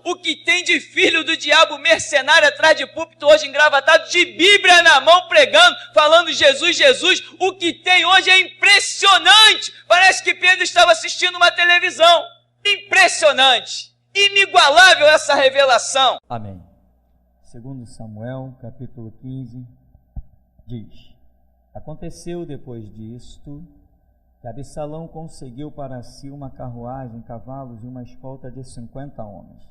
o que tem de filho do diabo mercenário atrás de púlpito hoje engravatado, de Bíblia na mão pregando, falando Jesus, Jesus, o que tem hoje é impressionante. Parece que Pedro estava assistindo uma televisão. Impressionante, inigualável essa revelação. Amém. Segundo Samuel, capítulo 15, diz: aconteceu depois disto que Absalão conseguiu para si uma carruagem, cavalos e uma escolta de 50 homens.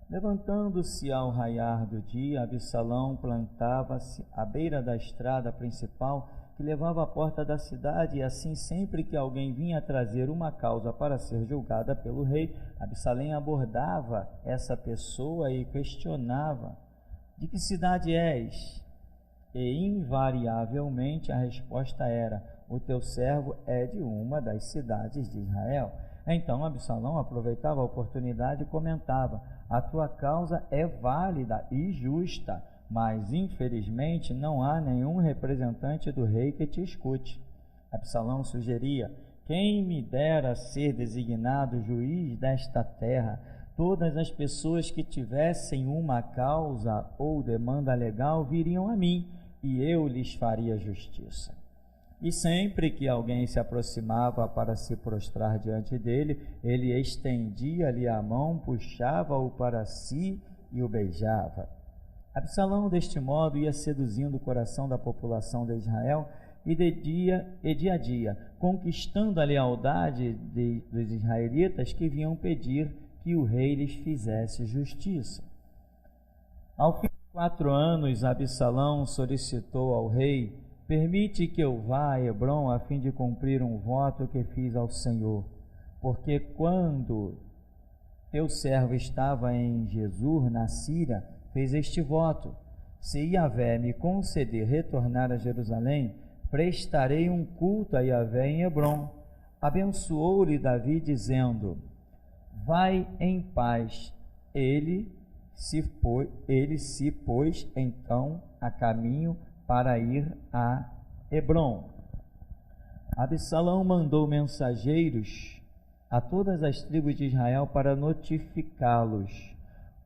Levantando-se ao raiar do dia, Absalão plantava-se à beira da estrada principal que levava à porta da cidade, e assim sempre que alguém vinha trazer uma causa para ser julgada pelo rei, Absalão abordava essa pessoa e questionava: de que cidade és? E invariavelmente a resposta era: o teu servo é de uma das cidades de Israel. Então Absalão aproveitava a oportunidade e comentava: a tua causa é válida e justa, mas infelizmente não há nenhum representante do rei que te escute. Absalão sugeria: quem me dera ser designado juiz desta terra? Todas as pessoas que tivessem uma causa ou demanda legal viriam a mim, e eu lhes faria justiça. E sempre que alguém se aproximava para se prostrar diante dele, ele estendia-lhe a mão, puxava-o para si e o beijava. Absalão, deste modo, ia seduzindo o coração da população de Israel e de dia a dia, conquistando a lealdade dos israelitas que vinham pedir que o rei lhes fizesse justiça. Ao fim de 4 anos, Absalão solicitou ao rei: permite que eu vá a Hebrom a fim de cumprir um voto que fiz ao Senhor, porque quando teu servo estava em Jesur, na Síria, fez este voto: se Yahvé me conceder retornar a Jerusalém, prestarei um culto a Yahvé em Hebrom. Abençoou-lhe Davi, dizendo: vai em paz. Ele se pôs então a caminho para ir a Hebrom. Absalão mandou mensageiros a todas as tribos de Israel para notificá-los: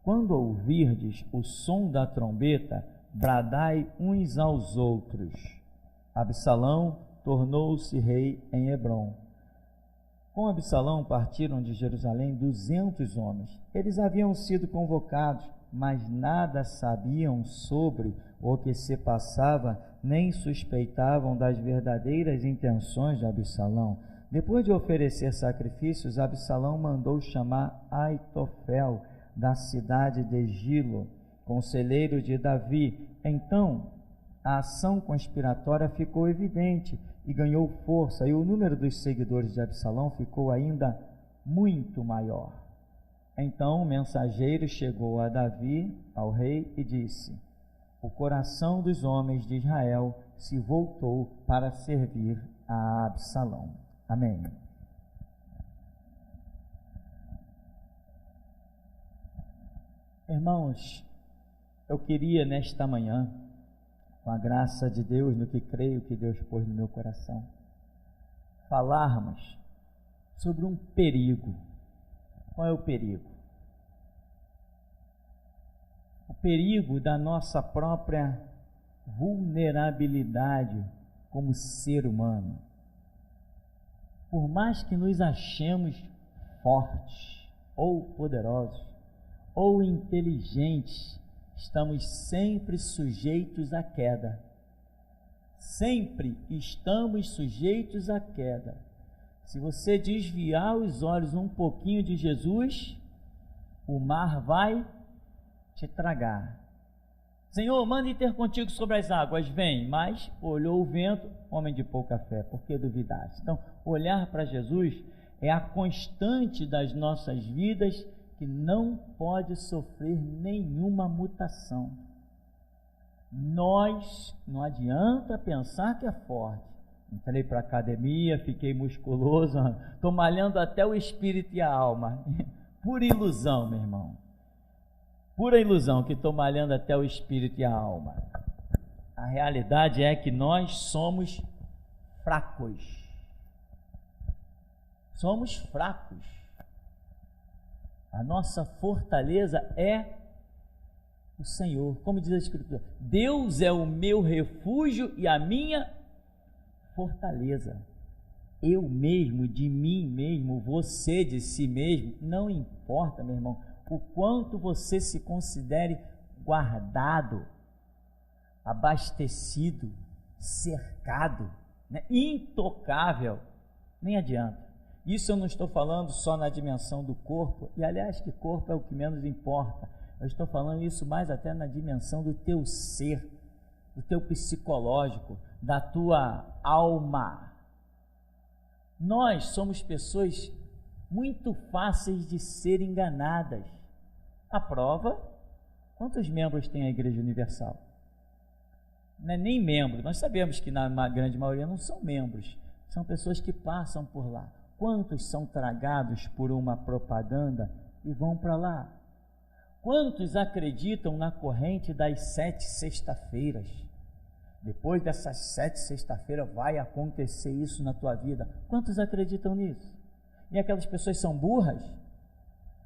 quando ouvirdes o som da trombeta, bradai uns aos outros. Absalão tornou-se rei em Hebrom. Com Absalão partiram de Jerusalém 200 homens. Eles haviam sido convocados, mas nada sabiam sobre o que se passava, nem suspeitavam das verdadeiras intenções de Absalão. Depois de oferecer sacrifícios, Absalão mandou chamar Aitofel, da cidade de Gilo, conselheiro de Davi. Então a ação conspiratória ficou evidente e ganhou força, e o número dos seguidores de Absalão ficou ainda muito maior. Então o mensageiro chegou a Davi, ao rei, e disse: o coração dos homens de Israel se voltou para servir a Absalão. Amém. Irmãos, eu queria nesta manhã, com a graça de Deus, no que creio que Deus pôs no meu coração, falarmos sobre um perigo. Qual é o perigo? O perigo da nossa própria vulnerabilidade como ser humano. Por mais que nos achemos fortes, ou poderosos, ou inteligentes, estamos sempre sujeitos à queda. Sempre estamos sujeitos à queda. Se você desviar os olhos um pouquinho de Jesus, o mar vai te tragar. Senhor, manda ter contigo sobre as águas, vem. Mas olhou o vento, homem de pouca fé, por que duvidaste? Então, olhar para Jesus é a constante das nossas vidas, que não pode sofrer nenhuma mutação. Nós, não adianta pensar que é forte. Entrei para a academia, fiquei musculoso, estou malhando até o espírito e a alma. Pura ilusão, meu irmão. Pura ilusão que estou malhando até o espírito e a alma. A realidade é que nós somos fracos. Somos fracos. A nossa fortaleza é o Senhor. Como diz a Escritura, Deus é o meu refúgio e a minha fortaleza. Eu mesmo, de mim mesmo, você de si mesmo, não importa, meu irmão, o quanto você se considere guardado, abastecido, cercado, né, intocável, nem adianta. Isso eu não estou falando só na dimensão do corpo, e aliás, que corpo é o que menos importa. Eu estou falando isso mais até na dimensão do teu ser, do teu psicológico, da tua alma. Nós somos pessoas muito fáceis de ser enganadas. A prova, quantos membros tem a Igreja Universal? Não é nem membro, nós sabemos que na grande maioria não são membros, são pessoas que passam por lá. Quantos são tragados por uma propaganda e vão para lá? Quantos acreditam na corrente das 7 sexta-feiras? Depois dessas 7 sexta-feiras vai acontecer isso na tua vida. Quantos acreditam nisso? E aquelas pessoas são burras?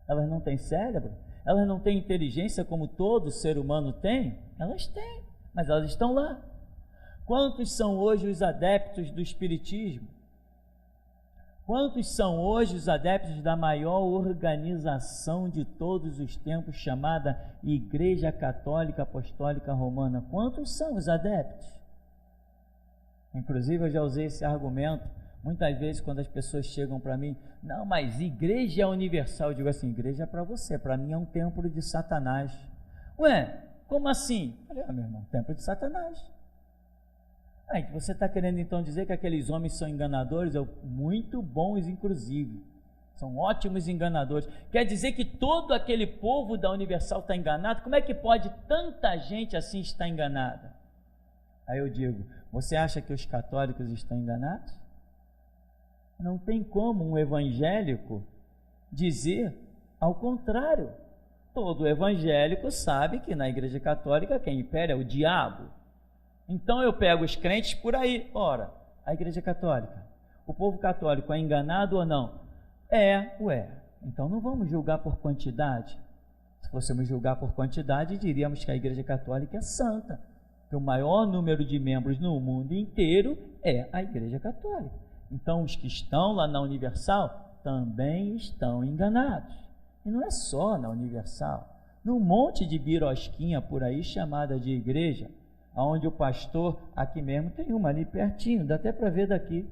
Elas não têm cérebro? Elas não têm inteligência como todo ser humano tem? Elas têm, mas elas estão lá. Quantos são hoje os adeptos do Espiritismo? Quantos são hoje os adeptos da maior organização de todos os tempos, chamada Igreja Católica Apostólica Romana? Quantos são os adeptos? Inclusive, eu já usei esse argumento muitas vezes quando as pessoas chegam para mim: não, mas igreja é universal. Eu digo assim: igreja é para você, para mim é um templo de Satanás. Ué, como assim? Eu falei: meu irmão, templo de Satanás. Aí, você está querendo então dizer que aqueles homens são enganadores? Muito bons, inclusive. São ótimos enganadores. Quer dizer que todo aquele povo da Universal está enganado? Como é que pode tanta gente assim estar enganada? Aí eu digo: você acha que os católicos estão enganados? Não tem como um evangélico dizer ao contrário. Todo evangélico sabe que na Igreja Católica quem impera é o diabo. Então eu pego os crentes por aí. Ora, a Igreja Católica, o povo católico é enganado ou não? Então não vamos julgar por quantidade. Se fôssemos julgar por quantidade, diríamos que a Igreja Católica é santa, que o maior número de membros no mundo inteiro é a Igreja Católica. Então os que estão lá na Universal também estão enganados. E não é só na Universal, num monte de birosquinha por aí chamada de igreja, onde o pastor, aqui mesmo tem uma ali pertinho, dá até para ver daqui,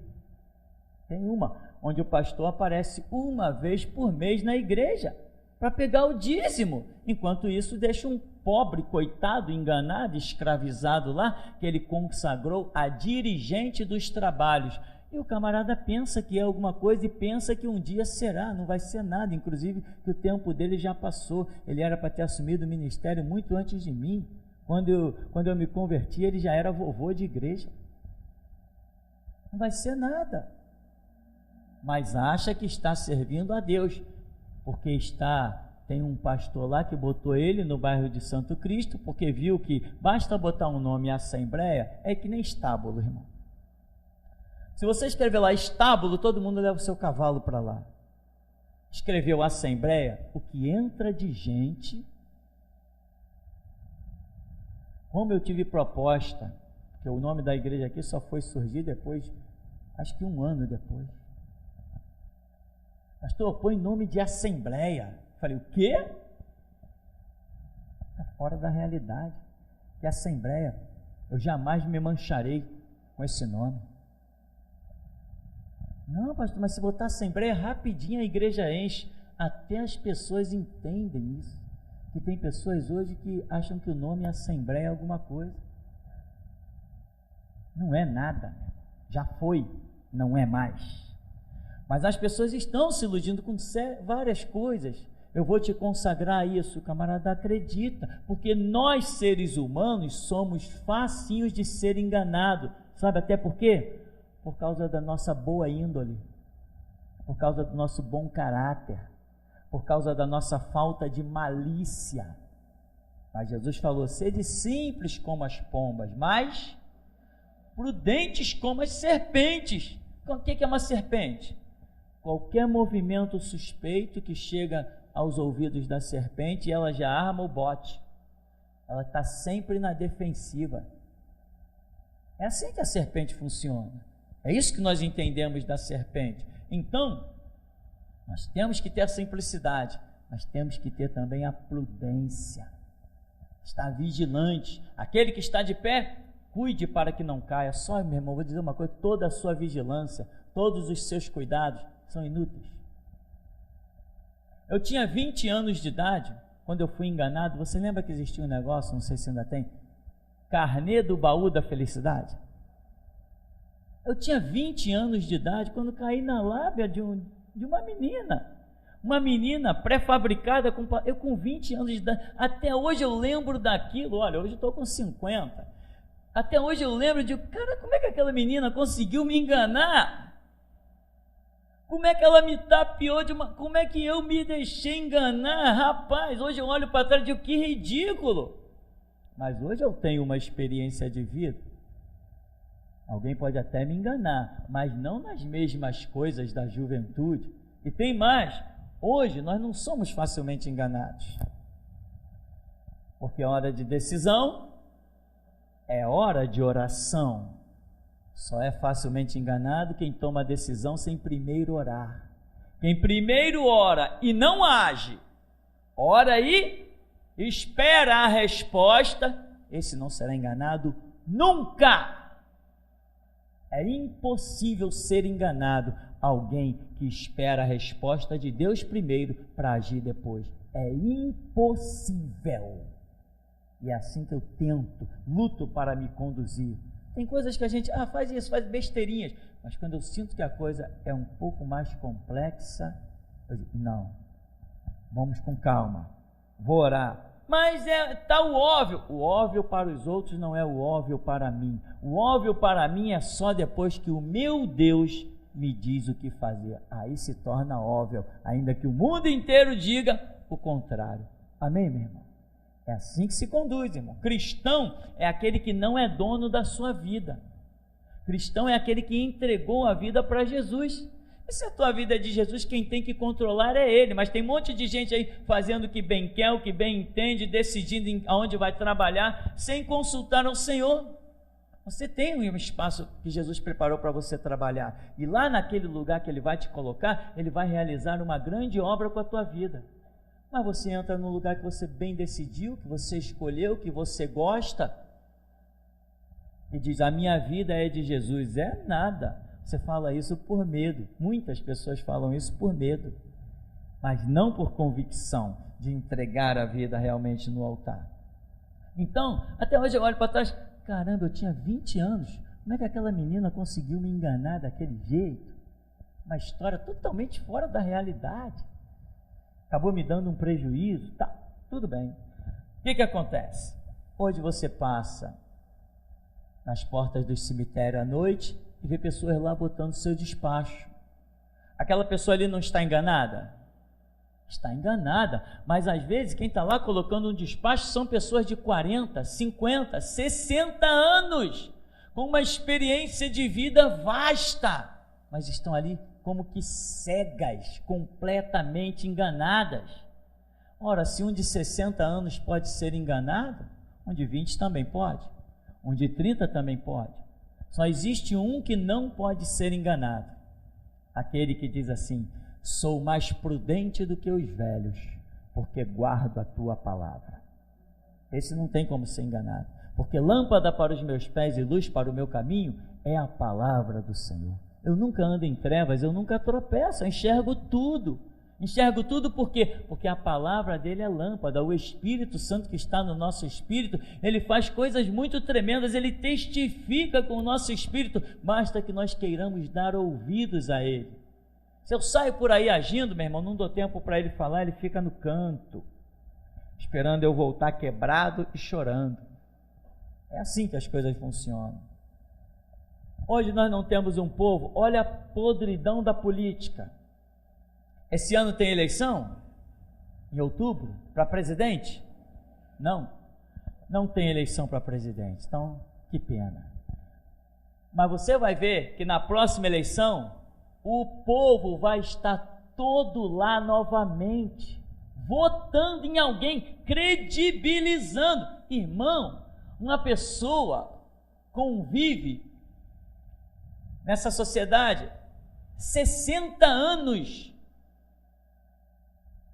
tem uma, onde o pastor aparece uma vez por mês na igreja, para pegar o dízimo, enquanto isso deixa um pobre coitado, enganado, escravizado lá, que ele consagrou a dirigente dos trabalhos, e o camarada pensa que é alguma coisa e pensa que um dia será, não vai ser nada, inclusive que o tempo dele já passou, ele era para ter assumido o ministério muito antes de mim. Quando eu me converti, ele já era vovô de igreja. Não vai ser nada. Mas acha que está servindo a Deus, porque tem um pastor lá que botou ele no bairro de Santo Cristo, porque viu que basta botar um nome Assembleia, é que nem estábulo, irmão. Se você escrever lá estábulo, todo mundo leva o seu cavalo para lá. Escreveu Assembleia, o que entra de gente. Como eu tive proposta, que o nome da igreja aqui só foi surgir depois, acho que 1 ano depois. Pastor, põe nome de Assembleia. Falei: o quê? Está fora da realidade. Que Assembleia, eu jamais me mancharei com esse nome. Não, pastor, mas se botar Assembleia, rapidinho a igreja enche. Até as pessoas entendem isso. Que tem pessoas hoje que acham que o nome Assembleia é alguma coisa. Não é nada. Já foi, não é mais. Mas as pessoas estão se iludindo com várias coisas. Eu vou te consagrar isso, o camarada acredita, porque nós seres humanos somos facinhos de ser enganados. Sabe até por quê? Por causa da nossa boa índole, por causa do nosso bom caráter, por causa da nossa falta de malícia. Mas Jesus falou: sede simples como as pombas, mas prudentes como as serpentes. O que é uma serpente? Qualquer movimento suspeito que chega aos ouvidos da serpente e ela já arma o bote. Ela está sempre na defensiva. É assim que a serpente funciona. É isso que nós entendemos da serpente. Então, nós temos que ter a simplicidade, mas temos que ter também a prudência. Estar vigilante. Aquele que está de pé, cuide para que não caia. Só, meu irmão, vou dizer uma coisa, toda a sua vigilância, todos os seus cuidados são inúteis. Eu tinha 20 anos de idade, quando eu fui enganado. Você lembra que existia um negócio, não sei se ainda tem, carnê do baú da felicidade? Eu tinha 20 anos de idade quando caí na lábia de uma menina pré-fabricada, eu com 20 anos de idade. Até hoje eu lembro daquilo. Olha, hoje eu estou com 50. Até hoje eu lembro de, cara, como é que aquela menina conseguiu me enganar? Como é que ela me tapeou como é que eu me deixei enganar? Rapaz, hoje eu olho para trás e digo, que ridículo. Mas hoje eu tenho uma experiência de vida. Alguém pode até me enganar, mas não nas mesmas coisas da juventude. E tem mais, hoje nós não somos facilmente enganados. Porque é hora de decisão, é hora de oração. Só é facilmente enganado quem toma a decisão sem primeiro orar. Quem primeiro ora e não age, ora e espera a resposta, esse não será enganado nunca. É impossível ser enganado alguém que espera a resposta de Deus primeiro para agir depois. É impossível. E é assim que eu tento, luto para me conduzir. Tem coisas que a gente faz isso, faz besteirinhas, mas quando eu sinto que a coisa é um pouco mais complexa, eu digo, não, vamos com calma, vou orar. Mas está o óbvio para os outros não é o óbvio para mim. O óbvio para mim é só depois que o meu Deus me diz o que fazer. Aí se torna óbvio, ainda que o mundo inteiro diga o contrário. Amém, meu irmão? É assim que se conduz, irmão. Cristão é aquele que não é dono da sua vida. Cristão é aquele que entregou a vida para Jesus. E se a tua vida é de Jesus, quem tem que controlar é Ele. Mas tem um monte de gente aí fazendo o que bem quer, o que bem entende, decidindo aonde vai trabalhar, sem consultar ao Senhor. Você tem um espaço que Jesus preparou para você trabalhar. E lá naquele lugar que Ele vai te colocar, Ele vai realizar uma grande obra com a tua vida. Mas você entra num lugar que você bem decidiu, que você escolheu, que você gosta, e diz, a minha vida é de Jesus. É nada. Você fala isso por medo. Muitas pessoas falam isso por medo, mas não por convicção de entregar a vida realmente no altar. Então, até hoje eu olho para trás, caramba, eu tinha 20 anos, como é que aquela menina conseguiu me enganar daquele jeito? Uma história totalmente fora da realidade. Acabou me dando um prejuízo, tá, tudo bem. O que acontece? Hoje você passa nas portas do cemitério à noite e vê pessoas lá botando seu despacho. Aquela pessoa ali não está enganada? Está enganada, mas às vezes quem está lá colocando um despacho são pessoas de 40, 50, 60 anos, com uma experiência de vida vasta, mas estão ali como que cegas, completamente enganadas. Ora, se um de 60 anos pode ser enganado, um de 20 também pode, um de 30 também pode. Só existe um que não pode ser enganado, aquele que diz assim, sou mais prudente do que os velhos, porque guardo a tua palavra. Esse não tem como ser enganado, porque lâmpada para os meus pés e luz para o meu caminho é a palavra do Senhor. Eu nunca ando em trevas, eu nunca tropeço, eu enxergo tudo. Enxergo tudo por quê? Porque a palavra dele é lâmpada, o Espírito Santo que está no nosso espírito, ele faz coisas muito tremendas, ele testifica com o nosso espírito, basta que nós queiramos dar ouvidos a ele. Se eu saio por aí agindo, meu irmão, não dou tempo para ele falar, ele fica no canto, esperando eu voltar quebrado e chorando. É assim que as coisas funcionam. Hoje nós não temos um povo, olha a podridão da política. Esse ano tem eleição? Em outubro? Para presidente? Não, não tem eleição para presidente, então que pena. Mas você vai ver que na próxima eleição, o povo vai estar todo lá novamente. votando em alguém, credibilizando. Irmão, uma pessoa convive nessa sociedade 60 anos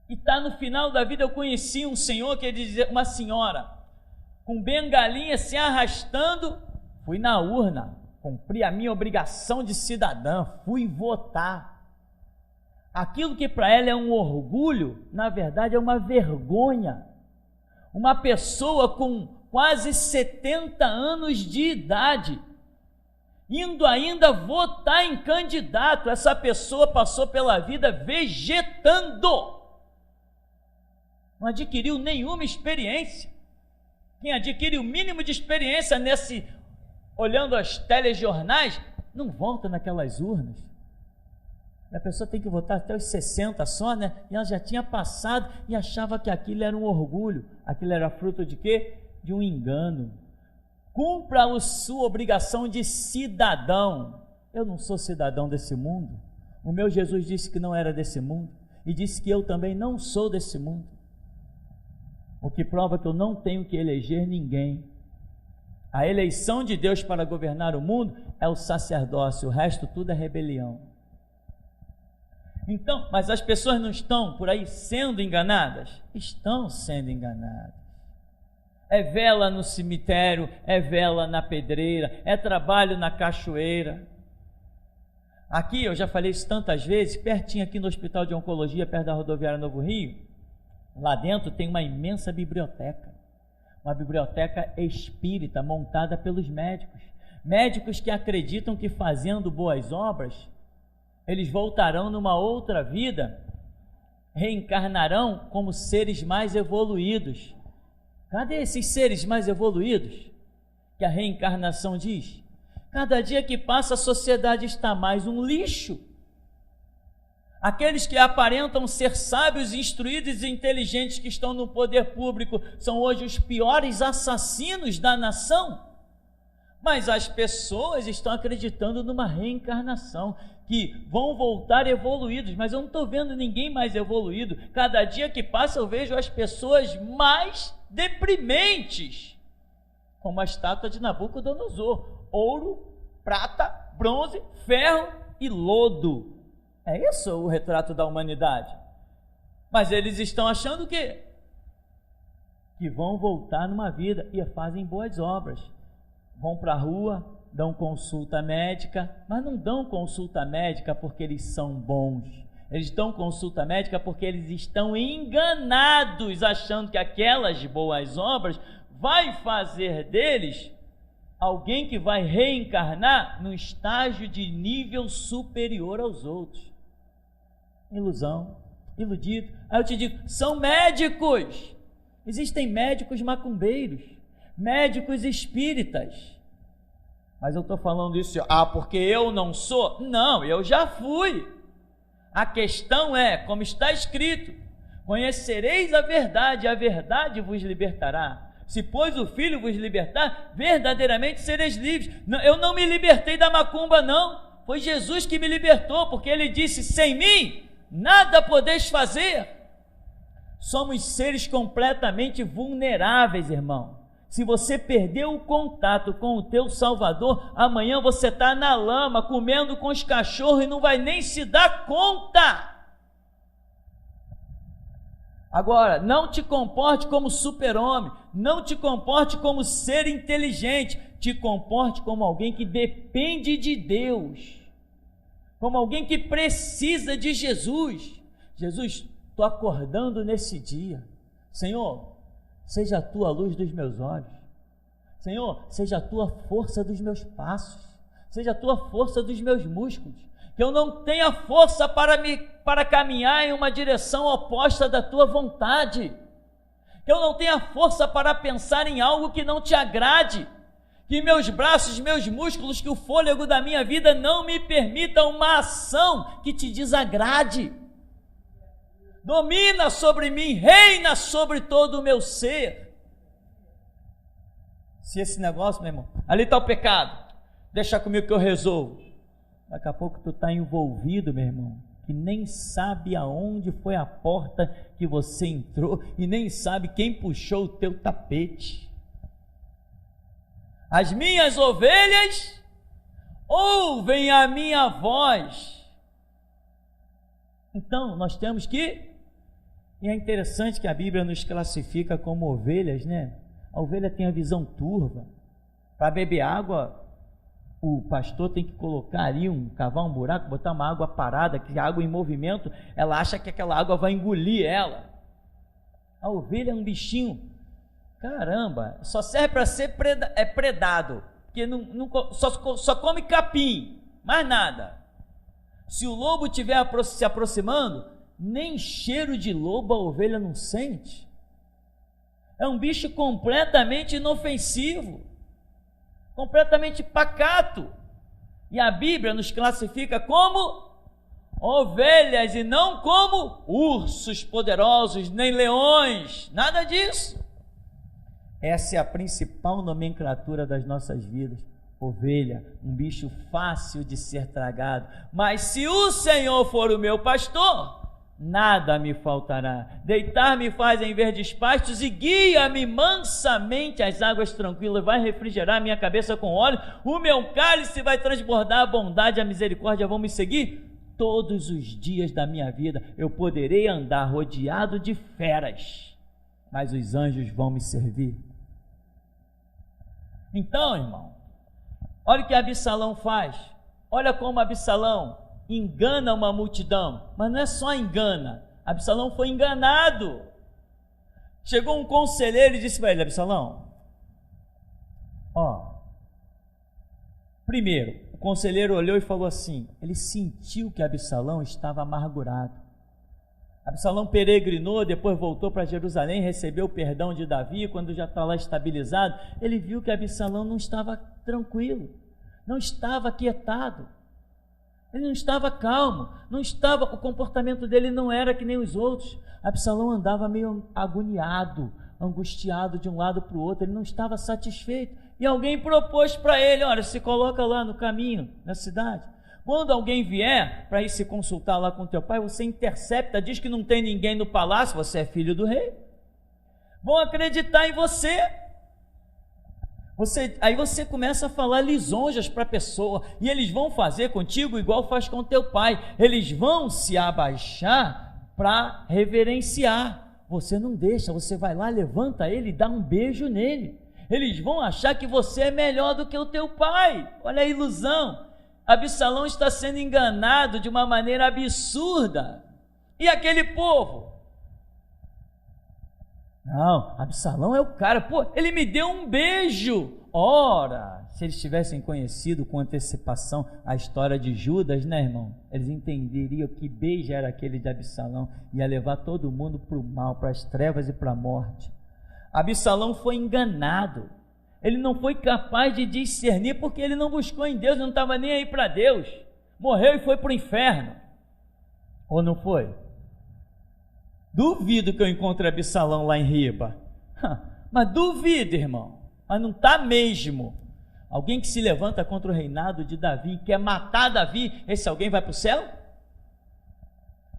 e está no final da vida. Eu conheci um senhor que dizia, uma senhora com bengalinha se arrastando, fui na urna, cumpri a minha obrigação de cidadã, fui votar. Aquilo que para ela é um orgulho, na verdade é uma vergonha. Uma pessoa com quase 70 anos de idade, indo ainda votar em candidato, essa pessoa passou pela vida vegetando, não adquiriu nenhuma experiência. Quem adquire o mínimo de experiência olhando as telejornais, não volta naquelas urnas. A pessoa tem que votar até os 60 só, né? E ela já tinha passado e achava que aquilo era um orgulho. Aquilo era fruto de quê? De um engano. Cumpra a sua obrigação de cidadão. Eu não sou cidadão desse mundo. O meu Jesus disse que não era desse mundo e disse que eu também não sou desse mundo. O que prova que eu não tenho que eleger ninguém. A eleição de Deus para governar o mundo é o sacerdócio, o resto tudo é rebelião. Então, mas as pessoas não estão por aí sendo enganadas? Estão sendo enganadas. É vela no cemitério, é vela na pedreira, é trabalho na cachoeira. Aqui, eu já falei isso tantas vezes, pertinho aqui no Hospital de Oncologia, perto da rodoviária Novo Rio, lá dentro tem uma imensa biblioteca, uma biblioteca espírita montada pelos médicos que acreditam que fazendo boas obras, eles voltarão numa outra vida, reencarnarão como seres mais evoluídos. Cadê esses seres mais evoluídos que a reencarnação diz? Cada dia que passa a sociedade está mais um lixo. Aqueles que aparentam ser sábios, instruídos e inteligentes que estão no poder público são hoje os piores assassinos da nação. Mas as pessoas estão acreditando numa reencarnação, que vão voltar evoluídos, mas eu não estou vendo ninguém mais evoluído. Cada dia que passa eu vejo as pessoas mais deprimentes, como a estátua de Nabucodonosor: ouro, prata, bronze, ferro e lodo. É isso o retrato da humanidade. Mas eles estão achando que vão voltar numa vida e fazem boas obras. Vão para a rua, dão consulta médica, mas não dão consulta médica porque eles são bons. Eles dão consulta médica porque eles estão enganados, achando que aquelas boas obras vai fazer deles alguém que vai reencarnar no estágio de nível superior aos outros. Ilusão, iludido. Aí eu te digo, são médicos. Existem médicos macumbeiros, médicos espíritas. Mas eu estou falando isso, porque eu não sou? Não, eu já fui. A questão é, como está escrito: conhecereis a verdade vos libertará. Se, pois, o Filho vos libertar, verdadeiramente sereis livres. Eu não me libertei da macumba, não. Foi Jesus que me libertou, porque Ele disse: sem mim, nada podeis fazer. Somos seres completamente vulneráveis, irmão. Se você perdeu o contato com o teu Salvador, amanhã você está na lama, comendo com os cachorros e não vai nem se dar conta. Agora, não te comporte como super-homem, não te comporte como ser inteligente, te comporte como alguém que depende de Deus, como alguém que precisa de Jesus. Jesus, estou acordando nesse dia. Senhor, seja a tua luz dos meus olhos. Senhor, seja a tua força dos meus passos. Seja a tua força dos meus músculos. Que eu não tenha força para caminhar em uma direção oposta da tua vontade. Que eu não tenha força para pensar em algo que não te agrade. Que meus braços, meus músculos, que o fôlego da minha vida não me permita uma ação que te desagrade. Domina sobre mim, reina sobre todo o meu ser. Se esse negócio, meu irmão, ali está o pecado, deixa comigo que eu resolvo. Daqui a pouco tu está envolvido, meu irmão, que nem sabe aonde foi a porta que você entrou e nem sabe quem puxou o teu tapete. As minhas ovelhas ouvem a minha voz. Então, nós temos que... E é interessante que a Bíblia nos classifica como ovelhas, né? A ovelha tem a visão turva. Para beber água, o pastor tem que colocar ali, cavar um buraco, botar uma água parada, que a água em movimento, ela acha que aquela água vai engolir ela. A ovelha é um bichinho, caramba, só serve para ser predado, porque só come capim, mais nada. Se o lobo estiver se aproximando, nem cheiro de lobo a ovelha não sente. É um bicho completamente inofensivo, completamente pacato. E a Bíblia nos classifica como ovelhas e não como ursos poderosos, nem leões, nada disso. Essa é a principal nomenclatura das nossas vidas. Ovelha, um bicho fácil de ser tragado, mas se o Senhor for o meu pastor, nada me faltará. Deitar-me faz em verdes pastos e guia-me mansamente às águas tranquilas. Vai refrigerar minha cabeça com óleo, o meu cálice vai transbordar. A bondade e a misericórdia vão me seguir todos os dias da minha vida. Eu poderei andar rodeado de feras, mas os anjos vão me servir. Então, irmão, olha o que Absalão faz. Olha como Absalão engana uma multidão, mas não é só engana, Absalão foi enganado. Chegou um conselheiro e disse para ele: Absalão, primeiro, o conselheiro olhou e falou assim, ele sentiu que Absalão estava amargurado. Absalão peregrinou, depois voltou para Jerusalém, recebeu o perdão de Davi. Quando já está lá estabilizado, ele viu que Absalão não estava tranquilo, não estava aquietado, ele não estava calmo, o comportamento dele não era que nem os outros. Absalão andava meio agoniado, angustiado de um lado para o outro, ele não estava satisfeito. E alguém propôs para ele: olha, se coloca lá no caminho, na cidade. Quando alguém vier para ir se consultar lá com teu pai, você intercepta, diz que não tem ninguém no palácio, você é filho do rei. Vão acreditar em você. Aí você começa a falar lisonjas para a pessoa, e eles vão fazer contigo igual faz com teu pai. Eles vão se abaixar para reverenciar. Você não deixa, você vai lá, levanta ele e dá um beijo nele. Eles vão achar que você é melhor do que o teu pai. Olha a ilusão. Absalão está sendo enganado de uma maneira absurda. E aquele povo? Não, Absalão é o cara, ele me deu um beijo. Ora, se eles tivessem conhecido com antecipação a história de Judas, né, irmão? Eles entenderiam que beijo era aquele de Absalão, ia levar todo mundo para o mal, para as trevas e para a morte. Absalão foi enganado, ele não foi capaz de discernir, porque ele não buscou em Deus, não estava nem aí para Deus, morreu e foi para o inferno. Ou não foi? Duvido que eu encontre Absalão lá em Riba, mas duvido, irmão, mas não está mesmo. Alguém que se levanta contra o reinado de Davi, quer matar Davi, esse alguém vai para o céu?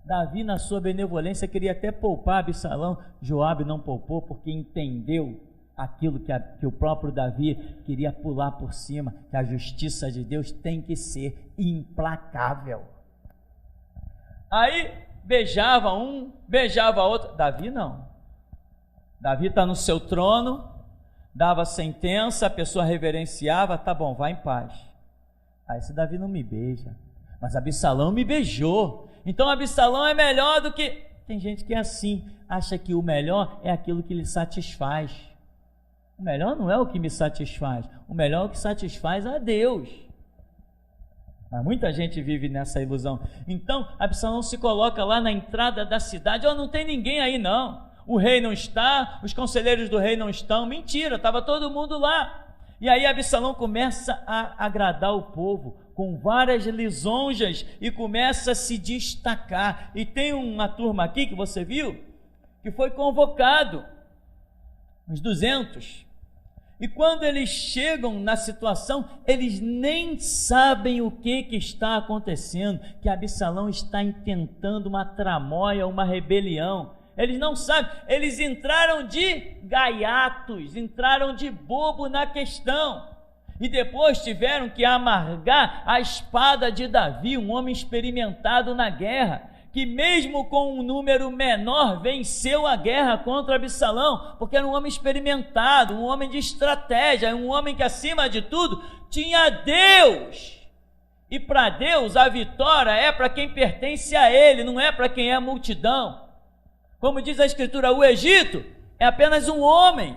Davi, na sua benevolência, queria até poupar Absalão. Joabe não poupou, porque entendeu aquilo que o próprio Davi queria pular por cima, que a justiça de Deus tem que ser implacável. Aí beijava um, beijava outro. Davi não. Davi está no seu trono, dava sentença, a pessoa reverenciava, tá bom, vai em paz. Aí esse Davi não me beija, mas Absalão me beijou, então Absalão é melhor do que... Tem gente que é assim, acha que o melhor é aquilo que lhe satisfaz. O melhor não é o que me satisfaz, o melhor é o que satisfaz a Deus. Mas muita gente vive nessa ilusão. Então Absalão se coloca lá na entrada da cidade, não tem ninguém aí não, o rei não está, os conselheiros do rei não estão. Mentira, estava todo mundo lá. E aí Absalão começa a agradar o povo com várias lisonjas e começa a se destacar. E tem uma turma aqui que você viu, que foi convocado, uns 200, E quando eles chegam na situação, eles nem sabem o que está acontecendo, que Absalão está intentando uma tramóia, uma rebelião. Eles não sabem, eles entraram de gaiatos, entraram de bobo na questão. E depois tiveram que amargar a espada de Davi, um homem experimentado na guerra, que mesmo com um número menor venceu a guerra contra Absalão, porque era um homem experimentado, um homem de estratégia, um homem que acima de tudo tinha Deus. E para Deus a vitória é para quem pertence a Ele, não é para quem é a multidão. Como diz a Escritura, o Egito é apenas um homem.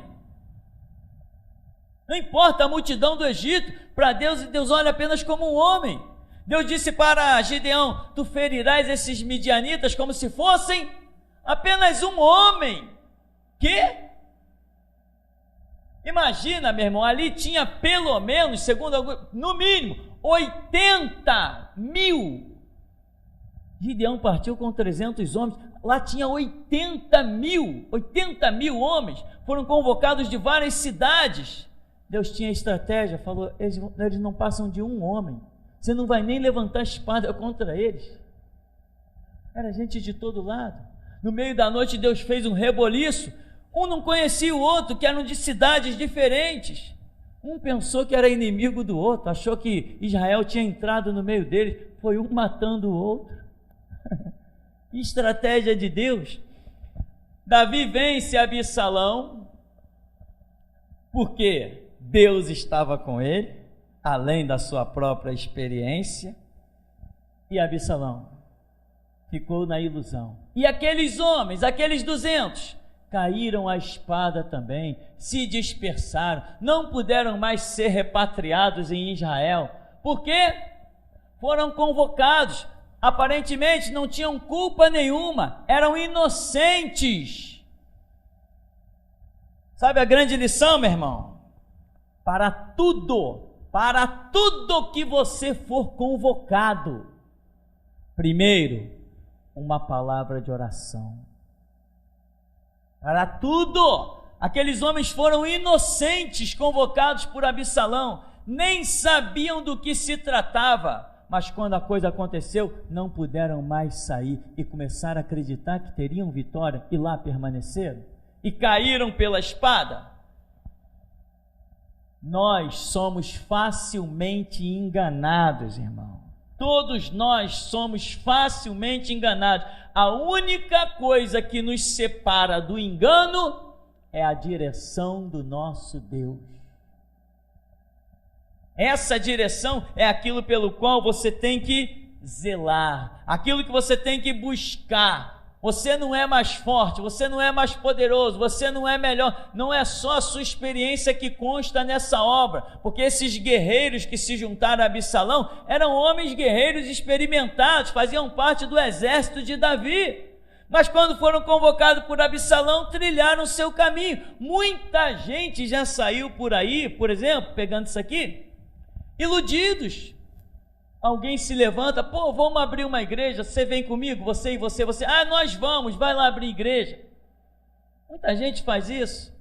Não importa a multidão do Egito, para Deus, Deus olha apenas como um homem. Deus disse para Gideão: tu ferirás esses midianitas como se fossem apenas um homem. Que? Imagina, meu irmão, ali tinha pelo menos, no mínimo, 80 mil. Gideão partiu com 300 homens, lá tinha 80 mil homens, foram convocados de várias cidades. Deus tinha estratégia, falou: eles não passam de um homem, você não vai nem levantar a espada contra eles. Era gente de todo lado. No meio da noite Deus fez um reboliço, um não conhecia o outro, que eram de cidades diferentes. Um pensou que era inimigo do outro, achou que Israel tinha entrado no meio deles, foi um matando o outro. Que estratégia de Deus. Davi vence Absalão, porque Deus estava com ele, além da sua própria experiência, e Absalão ficou na ilusão. E aqueles homens, aqueles 200, caíram à espada também, se dispersaram, não puderam mais ser repatriados em Israel, porque foram convocados, aparentemente não tinham culpa nenhuma, eram inocentes. Sabe a grande lição, meu irmão? Para tudo que você for convocado, primeiro, uma palavra de oração. Para tudo, aqueles homens foram inocentes, convocados por Absalão, nem sabiam do que se tratava, mas quando a coisa aconteceu, não puderam mais sair e começaram a acreditar que teriam vitória, e lá permaneceram, e caíram pela espada. Nós somos facilmente enganados, irmão. Todos nós somos facilmente enganados. A única coisa que nos separa do engano é a direção do nosso Deus. Essa direção é aquilo pelo qual você tem que zelar, aquilo que você tem que buscar. Você não é mais forte, você não é mais poderoso, você não é melhor, não é só a sua experiência que consta nessa obra, porque esses guerreiros que se juntaram a Absalão eram homens guerreiros experimentados, faziam parte do exército de Davi, mas quando foram convocados por Absalão, trilharam o seu caminho. Muita gente já saiu por aí, por exemplo, pegando isso aqui, iludidos. Alguém se levanta: pô, vamos abrir uma igreja, você vem comigo, você e você, nós vamos, vai lá abrir igreja. Muita gente faz isso,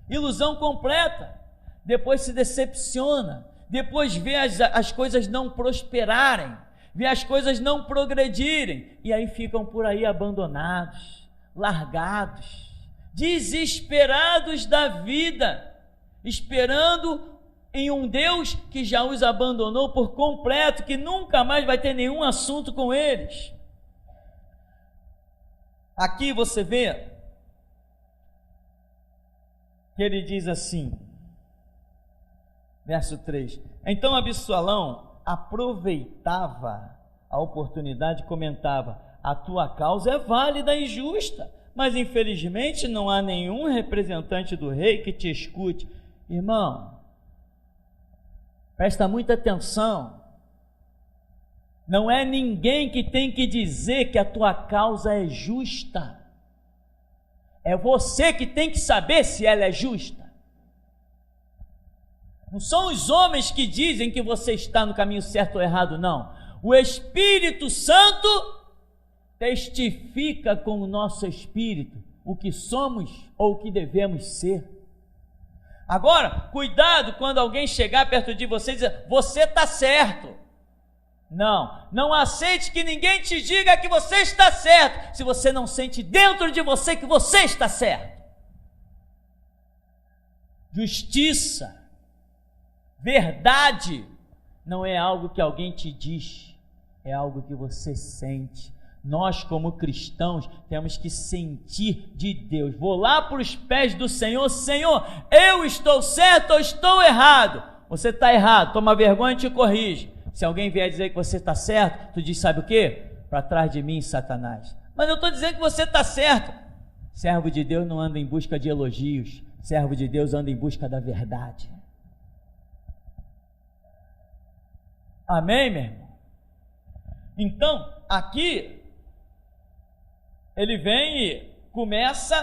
ilusão completa, depois se decepciona, depois vê as coisas não prosperarem, vê as coisas não progredirem, e aí ficam por aí abandonados, largados, desesperados da vida, esperando em um Deus que já os abandonou por completo, que nunca mais vai ter nenhum assunto com eles. Aqui você vê que ele diz assim, verso 3: então Absalão aproveitava a oportunidade e comentava: a tua causa é válida e justa, mas infelizmente não há nenhum representante do rei que te escute. Irmão, presta muita atenção, não é ninguém que tem que dizer que a tua causa é justa, é você que tem que saber se ela é justa. Não são os homens que dizem que você está no caminho certo ou errado, não. O Espírito Santo testifica com o nosso espírito o que somos ou o que devemos ser. Agora, cuidado quando alguém chegar perto de você e dizer, você está certo. Não aceite que ninguém te diga que você está certo, se você não sente dentro de você que você está certo. Justiça, verdade, não é algo que alguém te diz, é algo que você sente. Nós, como cristãos, temos que sentir de Deus. Vou lá para os pés do Senhor, Senhor, eu estou certo ou estou errado? Você está errado, toma vergonha e te corrige. Se alguém vier dizer que você está certo, tu diz, sabe o quê? Para trás de mim, Satanás. Mas eu estou dizendo que você está certo. Servo de Deus não anda em busca de elogios, servo de Deus anda em busca da verdade. Amém, meu irmão? Então, aqui ele vem e começa,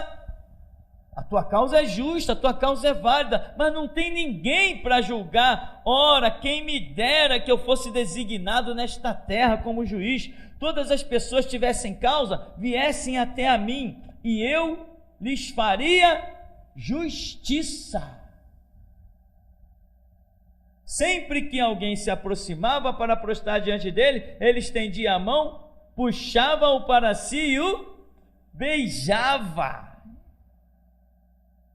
a tua causa é justa, a tua causa é válida, mas não tem ninguém para julgar. Ora, quem me dera que eu fosse designado nesta terra como juiz, todas as pessoas que tivessem causa, viessem até a mim, e eu lhes faria justiça. Sempre que alguém se aproximava para prostrar diante dele, ele estendia a mão, puxava-o para si e o beijava.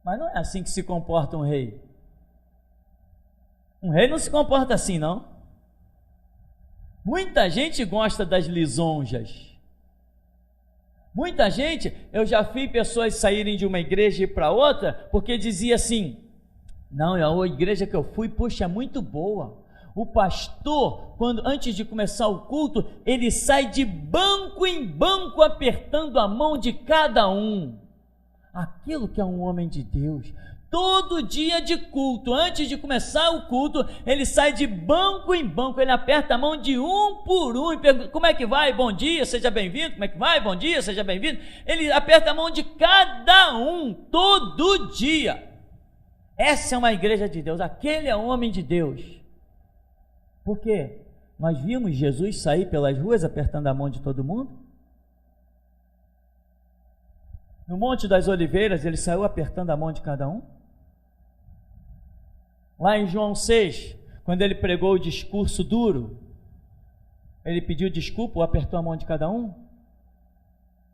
Mas não é assim que se comporta um rei. Um rei não se comporta assim, não. Muita gente gosta das lisonjas. Muita gente, eu já vi pessoas saírem de uma igreja e ir para outra, porque dizia assim, não, a igreja que eu fui, poxa, é muito boa. O pastor, antes de começar o culto, ele sai de banco em banco apertando a mão de cada um. Aquilo que é um homem de Deus. Todo dia de culto, antes de começar o culto, ele sai de banco em banco, ele aperta a mão de um por um e pergunta, como é que vai? Bom dia, seja bem-vindo. Como é que vai? Bom dia, seja bem-vindo. Ele aperta a mão de cada um, todo dia. Essa é uma igreja de Deus, aquele é um homem de Deus. Por quê? Nós vimos Jesus sair pelas ruas apertando a mão de todo mundo. No Monte das Oliveiras, ele saiu apertando a mão de cada um. Lá em João 6, quando ele pregou o discurso duro, ele pediu desculpa ou apertou a mão de cada um?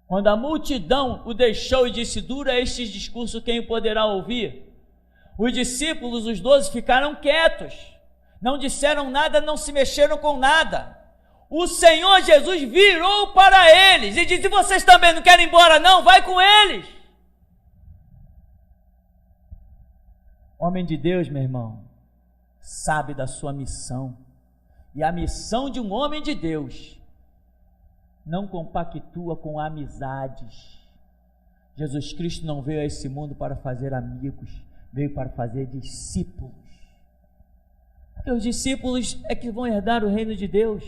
Quando a multidão o deixou e disse, duro é este discurso, quem o poderá ouvir? Os discípulos, os 12, ficaram quietos, não disseram nada, não se mexeram com nada. O Senhor Jesus virou para eles e disse, vocês também não querem ir embora não? Vai com eles. Homem de Deus, meu irmão, sabe da sua missão. E a missão de um homem de Deus não compactua com amizades. Jesus Cristo não veio a esse mundo para fazer amigos, veio para fazer discípulos. Porque os discípulos é que vão herdar o reino de Deus.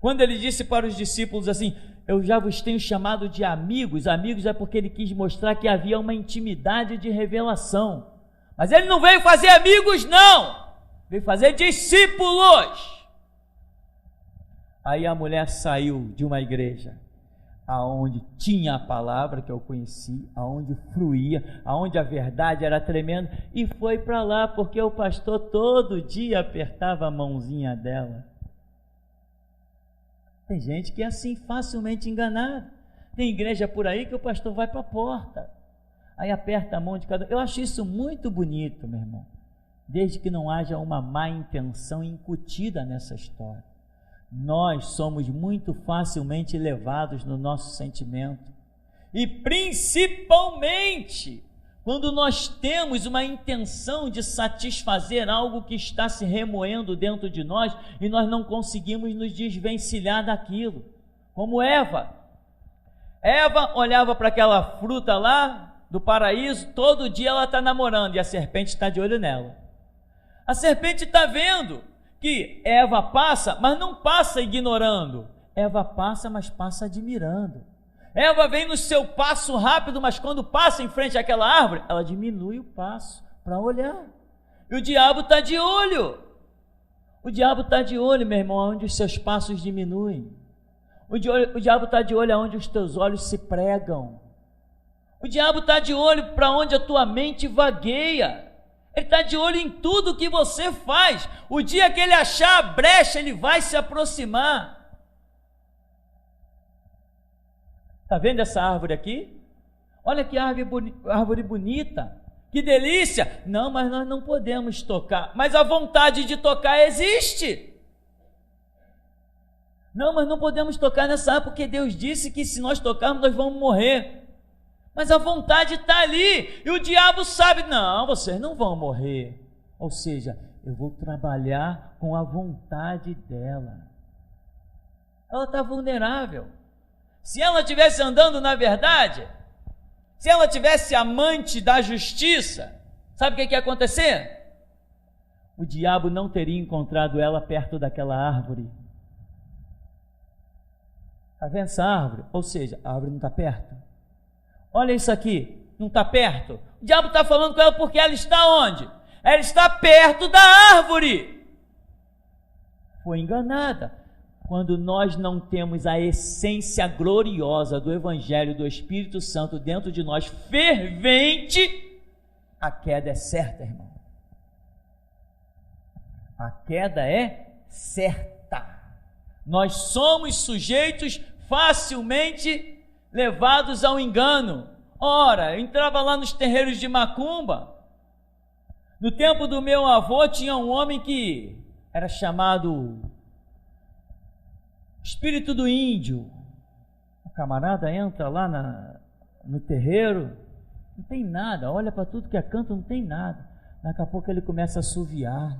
Quando ele disse para os discípulos assim, eu já vos tenho chamado de amigos, amigos é porque ele quis mostrar que havia uma intimidade de revelação. Mas ele não veio fazer amigos, não, veio fazer discípulos. Aí a mulher saiu de uma igreja aonde tinha a palavra que eu conheci, aonde fluía, aonde a verdade era tremenda, e foi para lá porque o pastor todo dia apertava a mãozinha dela. Tem gente que é assim, facilmente enganada. Tem igreja por aí que o pastor vai para a porta, aí aperta a mão de cada um. Eu acho isso muito bonito, meu irmão, desde que não haja uma má intenção incutida nessa história. Nós somos muito facilmente levados no nosso sentimento, e principalmente quando nós temos uma intenção de satisfazer algo que está se remoendo dentro de nós e nós não conseguimos nos desvencilhar daquilo, como Eva olhava para aquela fruta lá do paraíso, todo dia ela está namorando e a serpente está de olho nela. A serpente está vendo que Eva passa, mas não passa ignorando. Eva passa, mas passa admirando. Eva vem no seu passo rápido, mas quando passa em frente àquela árvore, ela diminui o passo para olhar. E o diabo está de olho. O diabo está de olho, meu irmão, onde os seus passos diminuem. O diabo está de olho aonde os teus olhos se pregam. O diabo está de olho para onde a tua mente vagueia. Ele está de olho em tudo que você faz. O dia que ele achar a brecha, ele vai se aproximar. Está vendo essa árvore aqui? Olha que árvore bonita. Que delícia! Não, mas nós não podemos tocar. Mas a vontade de tocar existe. Não, mas não podemos tocar nessa árvore porque Deus disse que se nós tocarmos nós vamos morrer. Mas a vontade está ali, e o diabo sabe, não, vocês não vão morrer. Ou seja, eu vou trabalhar com a vontade dela. Ela está vulnerável. Se ela estivesse andando na verdade, se ela tivesse amante da justiça, sabe o que ia acontecer? O diabo não teria encontrado ela perto daquela árvore. Está vendo essa árvore? Ou seja, a árvore não está perto. Olha isso aqui, não está perto. O diabo está falando com ela porque ela está onde? Ela está perto da árvore. Foi enganada. Quando nós não temos a essência gloriosa do Evangelho do Espírito Santo dentro de nós, fervente, a queda é certa, irmão. A queda é certa. Nós somos sujeitos facilmente levados ao engano. Ora, eu entrava lá nos terreiros de macumba. No tempo do meu avô tinha um homem que era chamado Espírito do Índio. O camarada entra lá no terreiro, não tem nada, olha para tudo que é canto, não tem nada. Daqui a pouco ele começa a assoviar.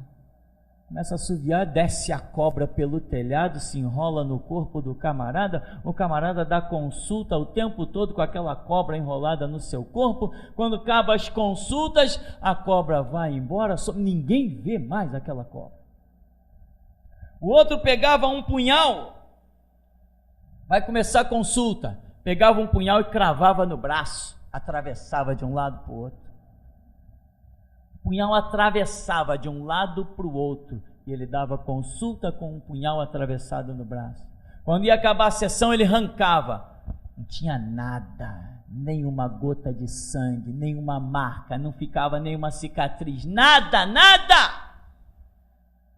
Desce a cobra pelo telhado, se enrola no corpo do camarada, o camarada dá consulta o tempo todo com aquela cobra enrolada no seu corpo. Quando acabam as consultas, a cobra vai embora, ninguém vê mais aquela cobra. O outro pegava um punhal, vai começar a consulta, pegava um punhal e cravava no braço, atravessava de um lado para o outro. O punhal atravessava de um lado para o outro e ele dava consulta com um punhal atravessado no braço. Quando ia acabar a sessão, ele arrancava. Não tinha nada, nenhuma gota de sangue, nenhuma marca, não ficava nenhuma cicatriz, nada.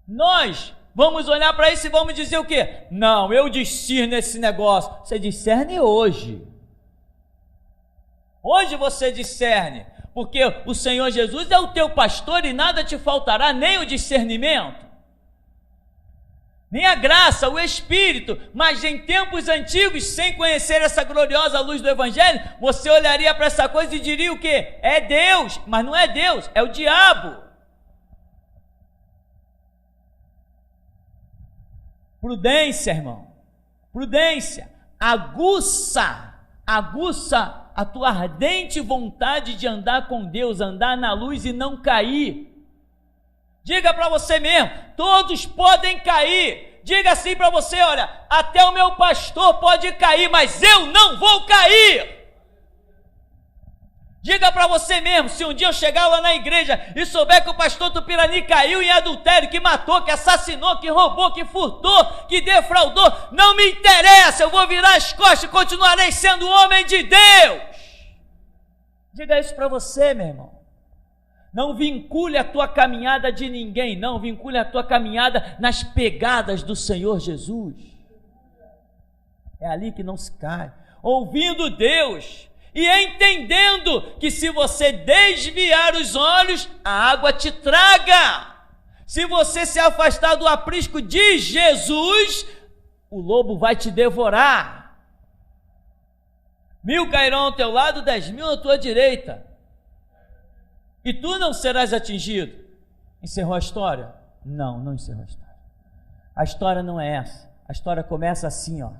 Nós vamos olhar para isso e vamos dizer o quê? Não, eu discerno esse negócio. Você discerne hoje. Hoje você discerne. Porque o Senhor Jesus é o teu pastor e nada te faltará, nem o discernimento, nem a graça, o Espírito. Mas em tempos antigos, sem conhecer essa gloriosa luz do Evangelho, você olharia para essa coisa e diria o quê? É Deus, mas não é Deus, é o diabo. Prudência, irmão, prudência, aguça a tua ardente vontade de andar com Deus, andar na luz e não cair. Diga para você mesmo, todos podem cair. Diga assim para você, olha, até o meu pastor pode cair, mas eu não vou cair. Diga para você mesmo, se um dia eu chegar lá na igreja e souber que o pastor Tupirani caiu em adultério, que matou, que assassinou, que roubou, que furtou, que defraudou, não me interessa, eu vou virar as costas e continuarei sendo homem de Deus. Diga isso para você, meu irmão. Não vincule a tua caminhada de ninguém, não, vincule a tua caminhada nas pegadas do Senhor Jesus. É ali que não se cai. Ouvindo Deus e entendendo que se você desviar os olhos, a água te traga. Se você se afastar do aprisco de Jesus, o lobo vai te devorar. 1000 cairão ao teu lado, 10.000 à tua direita, e tu não serás atingido. Encerrou a história? Não encerrou a história. A história não é essa. A história começa assim, ó.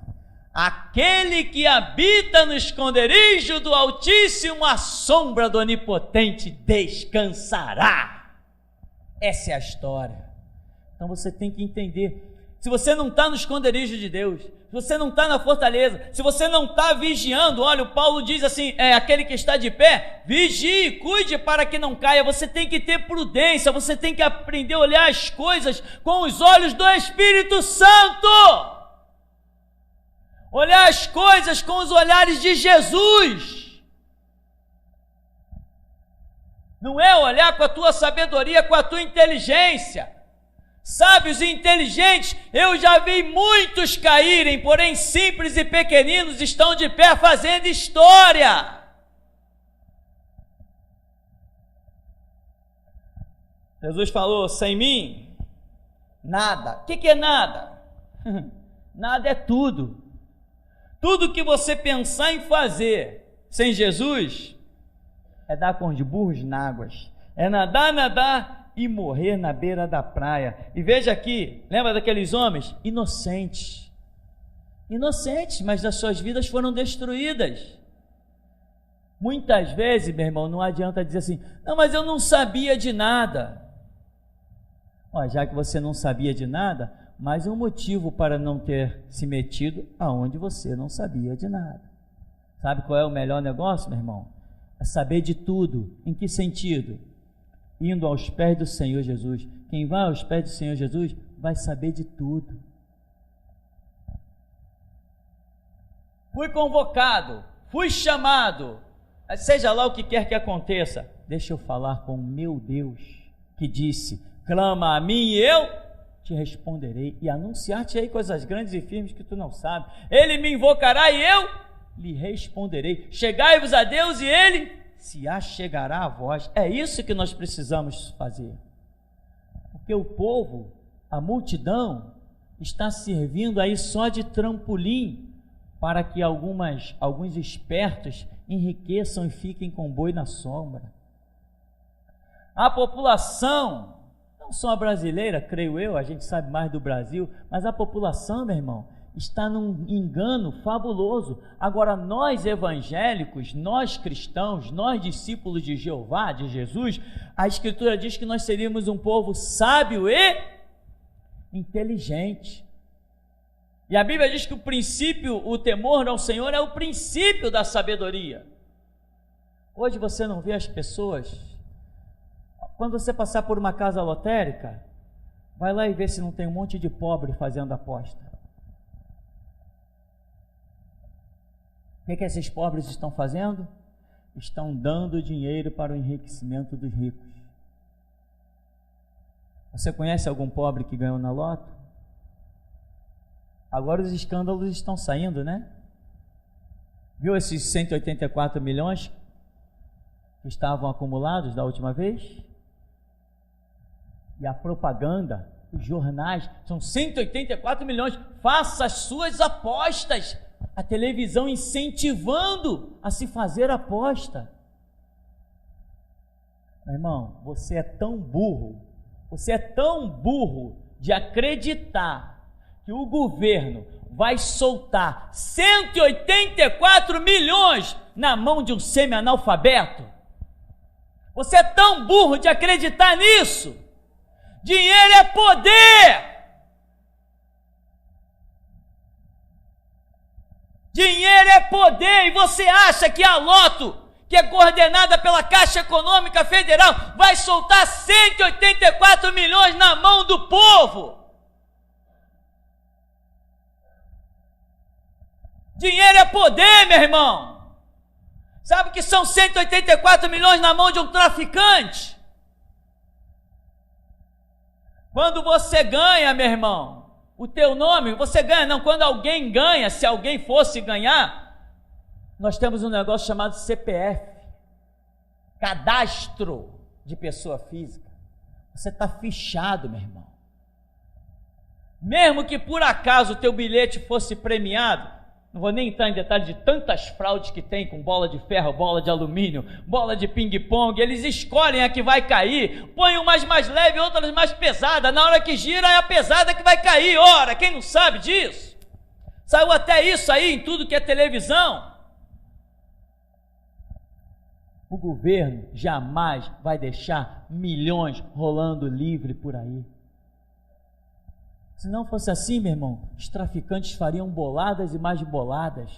Aquele que habita no esconderijo do Altíssimo, à sombra do Onipotente descansará. Essa é a história. Então você tem que entender. Se você não está no esconderijo de Deus, se você não está na fortaleza, se você não está vigiando, olha, o Paulo diz assim, aquele que está de pé, vigie, cuide para que não caia. Você tem que ter prudência, você tem que aprender a olhar as coisas com os olhos do Espírito Santo. Olhar as coisas com os olhares de Jesus. Não é olhar com a tua sabedoria, com a tua inteligência. Sábios e inteligentes, eu já vi muitos caírem, porém simples e pequeninos estão de pé fazendo história. Jesus falou, sem mim, nada. O que é nada? Nada é tudo. Tudo que você pensar em fazer sem Jesus é dar com os burros na águas, é nadar e morrer na beira da praia. E veja aqui, lembra daqueles homens? Inocentes, mas as suas vidas foram destruídas. Muitas vezes, meu irmão, não adianta dizer assim, não, mas eu não sabia de nada. Já que você não sabia de nada, mais um motivo para não ter se metido aonde você não sabia de nada. Sabe qual é o melhor negócio, meu irmão? É saber de tudo. Em que sentido? Indo aos pés do Senhor Jesus. Quem vai aos pés do Senhor Jesus vai saber de tudo. Fui convocado, fui chamado, seja lá o que quer que aconteça, deixa eu falar com o meu Deus, que disse, clama a mim e eu te responderei, e anunciar-te aí coisas grandes e firmes que tu não sabes. Ele me invocará e eu lhe responderei. Chegai-vos a Deus e Ele se achegará a vós. É isso que nós precisamos fazer. Porque o povo, a multidão, está servindo aí só de trampolim para que alguns espertos enriqueçam e fiquem com boi na sombra. A população, não só a brasileira, creio eu, a gente sabe mais do Brasil, mas a população, meu irmão, está num engano fabuloso. Agora, nós evangélicos, nós cristãos, nós discípulos de Jeová, de Jesus, a Escritura diz que nós seríamos um povo sábio e inteligente. E a Bíblia diz que o temor ao Senhor é o princípio da sabedoria. Hoje você não vê as pessoas, quando você passar por uma casa lotérica, vai lá e vê se não tem um monte de pobre fazendo aposta. O que esses pobres estão fazendo? Estão dando dinheiro para o enriquecimento dos ricos. Você conhece algum pobre que ganhou na loto? Agora os escândalos estão saindo, né? Viu esses 184 milhões que estavam acumulados da última vez? E a propaganda, os jornais, são 184 milhões. Faça as suas apostas. A televisão incentivando a se fazer aposta. Meu irmão, você é tão burro de acreditar que o governo vai soltar 184 milhões na mão de um semi-analfabeto. Você é tão burro de acreditar nisso. Dinheiro é poder. Dinheiro é poder, e você acha que a Loto, que é coordenada pela Caixa Econômica Federal, vai soltar 184 milhões na mão do povo? Dinheiro é poder, meu irmão. Sabe o que são 184 milhões na mão de um traficante? Quando você ganha, meu irmão, o teu nome, você ganha, não, quando alguém ganha, se alguém fosse ganhar, nós temos um negócio chamado CPF, Cadastro de Pessoa Física. Você está fichado, meu irmão. Mesmo que por acaso o teu bilhete fosse premiado, não vou nem entrar em detalhe de tantas fraudes que tem com bola de ferro, bola de alumínio, bola de ping-pong, eles escolhem a que vai cair, põem umas mais leves, outras mais pesadas, na hora que gira é a pesada que vai cair. Ora, quem não sabe disso? Saiu até isso aí em tudo que é televisão. O governo jamais vai deixar milhões rolando livre por aí. Se não fosse assim, meu irmão, os traficantes fariam boladas e mais boladas,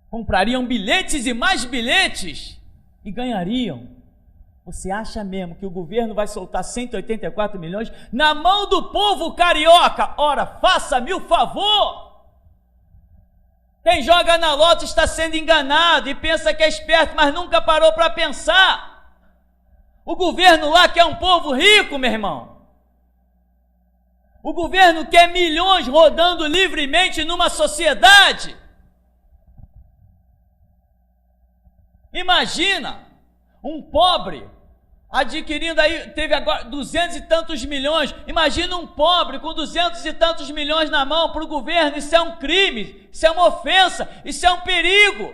comprariam bilhetes e mais bilhetes e ganhariam. Você acha mesmo que o governo vai soltar 184 milhões na mão do povo carioca? Ora, faça-me o favor! Quem joga na loto está sendo enganado e pensa que é esperto, mas nunca parou para pensar. O governo lá quer um povo rico, meu irmão. O governo quer milhões rodando livremente numa sociedade. Imagina um pobre adquirindo aí, teve agora 200 e tantos milhões. Imagina um pobre com 200 e tantos milhões na mão para o governo. Isso é um crime, isso é uma ofensa, isso é um perigo.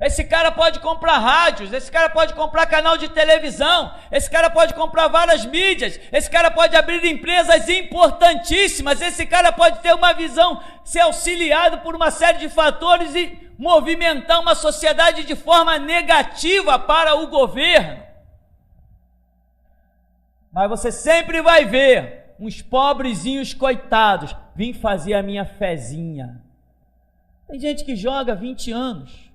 Esse cara pode comprar rádios, esse cara pode comprar canal de televisão, esse cara pode comprar várias mídias, esse cara pode abrir empresas importantíssimas, esse cara pode ter uma visão, ser auxiliado por uma série de fatores e movimentar uma sociedade de forma negativa para o governo. Mas você sempre vai ver uns pobrezinhos coitados, vim fazer a minha fezinha. Tem gente que joga 20 anos,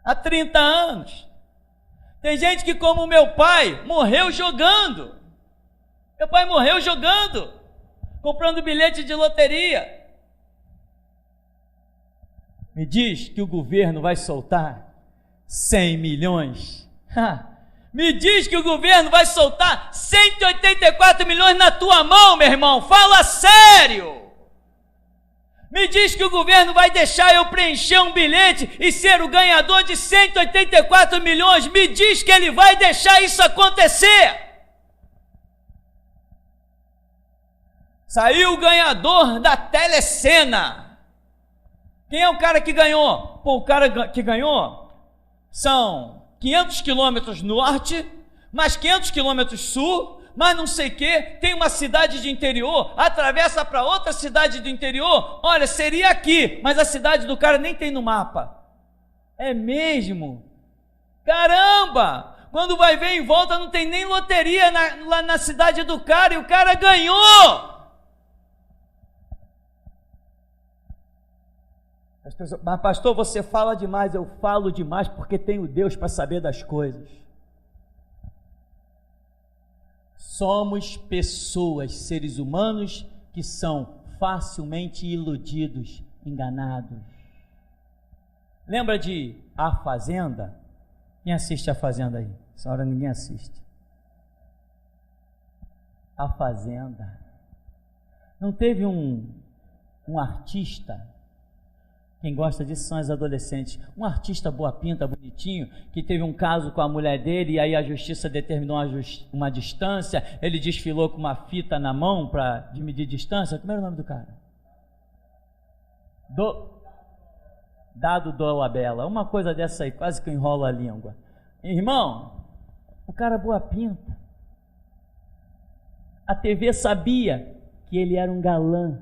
há 30 anos. Tem gente que, como meu pai, morreu jogando. Meu pai morreu jogando, comprando bilhete de loteria. Me diz que o governo vai soltar 100 milhões. Me diz que o governo vai soltar 184 milhões na tua mão, meu irmão. Fala sério. Me diz que o governo vai deixar eu preencher um bilhete e ser o ganhador de 184 milhões. Me diz que ele vai deixar isso acontecer. Saiu o ganhador da telecena. Quem é o cara que ganhou? Pô, o cara que ganhou são 500 quilômetros norte, mais 500 quilômetros sul, mais não sei o que, tem uma cidade de interior, atravessa para outra cidade do interior, olha, seria aqui, mas a cidade do cara nem tem no mapa. É mesmo? Caramba! Quando vai ver em volta não tem nem loteria lá na cidade do cara e o cara ganhou! Mas pastor, você fala demais. Eu falo demais porque tenho Deus para saber das coisas. Somos pessoas, seres humanos, que são facilmente iludidos, enganados. Lembra de A Fazenda? Quem assiste A Fazenda aí? Essa hora ninguém assiste. A Fazenda. Não teve um artista... Quem gosta disso são os adolescentes. Um artista boa pinta, bonitinho, que teve um caso com a mulher dele e aí a justiça determinou uma distância. Ele desfilou com uma fita na mão para medir distância. Como era o nome do cara? Dado Dolabella. Uma coisa dessa aí, quase que eu enrolo a língua. Irmão, o cara boa pinta. A TV sabia que ele era um galã,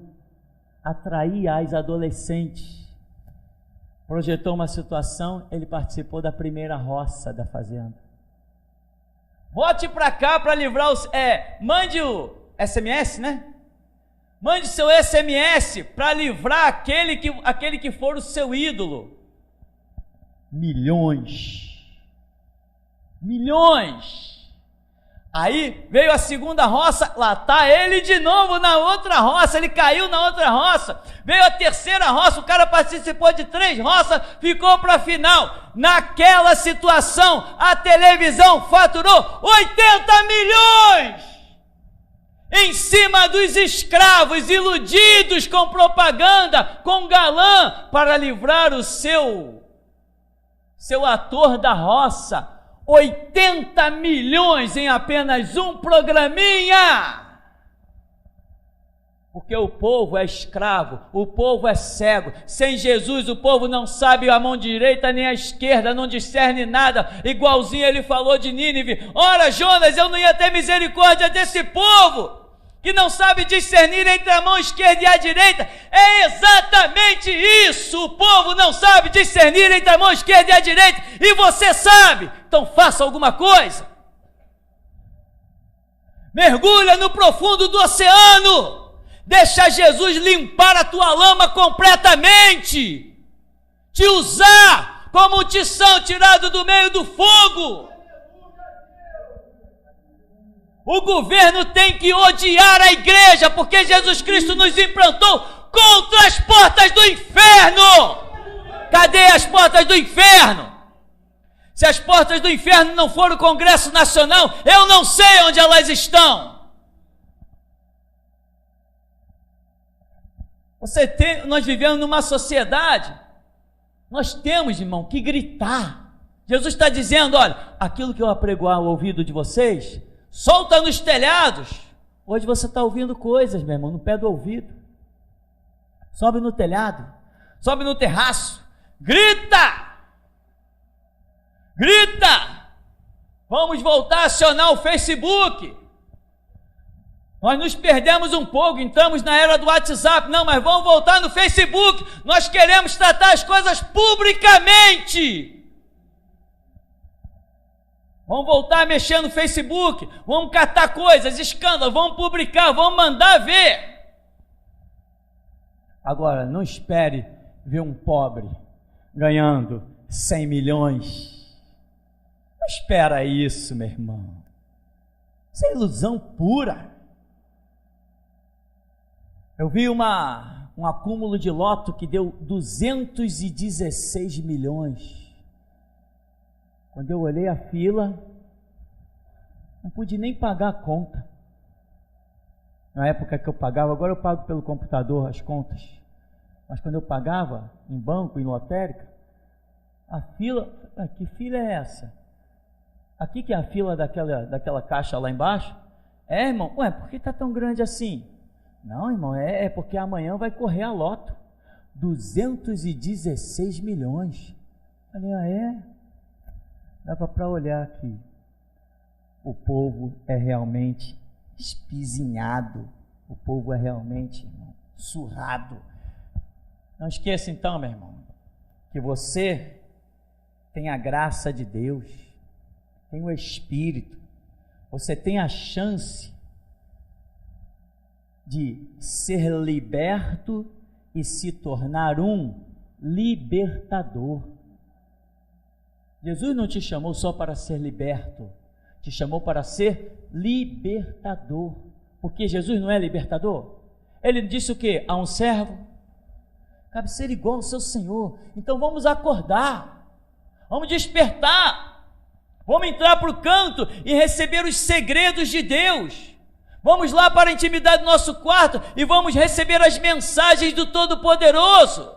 atraía as adolescentes. Projetou uma situação, ele participou da primeira roça da fazenda. Vote para cá para livrar os... mande o SMS, né? Mande seu SMS para livrar aquele que for o seu ídolo. Milhões. Aí veio a segunda roça, lá está ele de novo na outra roça, ele caiu na outra roça. Veio a terceira roça, o cara participou de 3 roças, ficou para a final. Naquela situação, a televisão faturou 80 milhões em cima dos escravos iludidos com propaganda, com galã, para livrar o seu ator da roça. 80 milhões em apenas um programinha. Porque o povo é escravo, o povo é cego. Sem Jesus o povo não sabe a mão direita nem a esquerda, não discerne nada. Igualzinho ele falou de Nínive. Ora, Jonas, eu não ia ter misericórdia desse povo que não sabe discernir entre a mão esquerda e a direita. É exatamente isso. O povo não sabe discernir entre a mão esquerda e a direita, e você sabe. Então faça alguma coisa. Mergulha no profundo do oceano. Deixa Jesus limpar a tua lama completamente, te usar como um tição tirado do meio do fogo. O governo tem que odiar a igreja, porque Jesus Cristo nos implantou contra as portas do inferno. Cadê as portas do inferno? Se as portas do inferno não forem o Congresso Nacional, eu não sei onde elas estão. Nós vivemos numa sociedade, nós temos, irmão, que gritar. Jesus está dizendo, olha, aquilo que eu apregoar ao ouvido de vocês, solta nos telhados. Hoje você está ouvindo coisas, meu irmão, no pé do ouvido. Sobe no telhado, sobe no terraço, grita! Grita! Vamos voltar a acionar o Facebook. Nós nos perdemos um pouco, entramos na era do WhatsApp. Não, mas vamos voltar no Facebook. Nós queremos tratar as coisas publicamente. Vamos voltar a mexer no Facebook. Vamos catar coisas, escândalos, vamos publicar, vamos mandar ver. Agora, não espere ver um pobre ganhando 100 milhões. Não espera isso, meu irmão. Isso é ilusão pura. Eu vi um acúmulo de loto que deu 216 milhões. Quando eu olhei a fila, não pude nem pagar a conta. Na época que eu pagava, agora eu pago pelo computador as contas. Mas quando eu pagava em banco, em lotérica, a fila, que fila é essa? Aqui que é a fila daquela caixa lá embaixo? É, irmão, por que está tão grande assim? Não, irmão, é porque amanhã vai correr a loto. 216 milhões. Falei, dava para olhar aqui. O povo é realmente espizinhado. O povo é realmente, irmão, surrado. Não esqueça então, meu irmão, que você tem a graça de Deus, tem o Espírito, você tem a chance de ser liberto e se tornar um libertador. Jesus não te chamou só para ser liberto, te chamou para ser libertador, porque Jesus não é libertador? Ele disse o quê? A um servo, cabe ser igual ao seu Senhor. Então vamos acordar, vamos despertar, vamos entrar para o canto e receber os segredos de Deus. Vamos lá para a intimidade do nosso quarto e vamos receber as mensagens do Todo-Poderoso.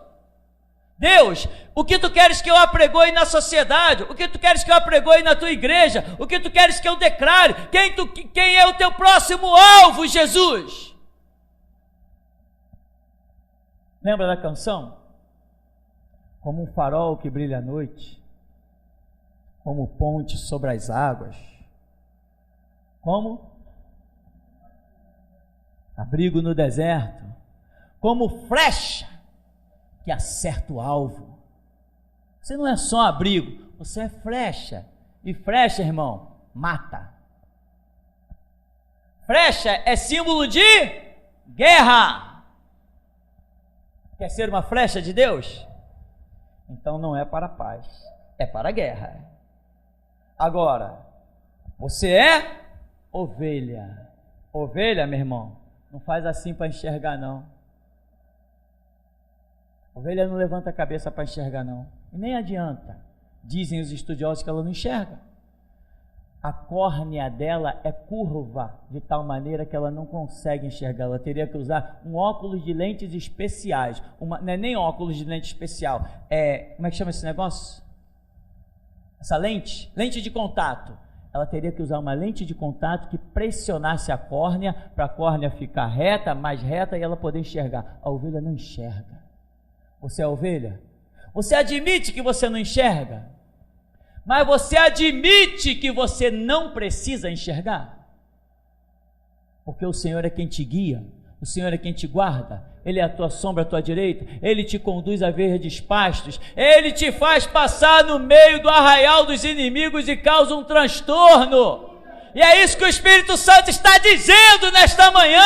Deus, o que tu queres que eu apregoe na sociedade? O que tu queres que eu apregoe na tua igreja? O que tu queres que eu declare? Quem é o teu próximo alvo, Jesus? Lembra da canção? Como um farol que brilha à noite, como ponte sobre as águas, como abrigo no deserto, como flecha que acerta o alvo. Você não é só abrigo, você é flecha. E flecha, irmão, mata. Flecha é símbolo de guerra. Quer ser uma flecha de Deus? Então não é para a paz, é para a guerra. Agora, você é ovelha. Ovelha, meu irmão, não faz assim para enxergar, não. Ovelha não levanta a cabeça para enxergar, não. E nem adianta. Dizem os estudiosos que ela não enxerga. A córnea dela é curva, de tal maneira que ela não consegue enxergar. Ela teria que usar um óculos de lentes especiais. Não é nem óculos de lente especial. Como é que chama esse negócio? Essa lente? Lente de contato. Ela teria que usar uma lente de contato que pressionasse a córnea, para a córnea ficar reta, mais reta, e ela poder enxergar. A ovelha não enxerga. Você é ovelha? Você admite que você não enxerga? Mas você admite que você não precisa enxergar? Porque o Senhor é quem te guia, o Senhor é quem te guarda, Ele é a tua sombra, a tua direita, Ele te conduz a verdes pastos, Ele te faz passar no meio do arraial dos inimigos e causa um transtorno. E é isso que o Espírito Santo está dizendo nesta manhã.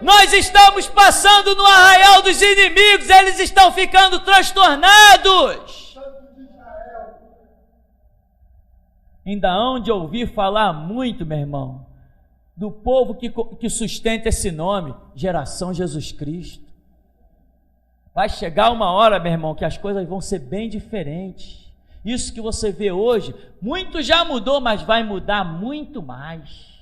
Nós estamos passando no arraial dos inimigos, eles estão ficando transtornados. Ainda hão de ouvir falar muito, meu irmão, do povo que sustenta esse nome, Geração Jesus Cristo. Vai chegar uma hora, meu irmão, que as coisas vão ser bem diferentes. Isso que você vê hoje, muito já mudou, mas vai mudar muito mais.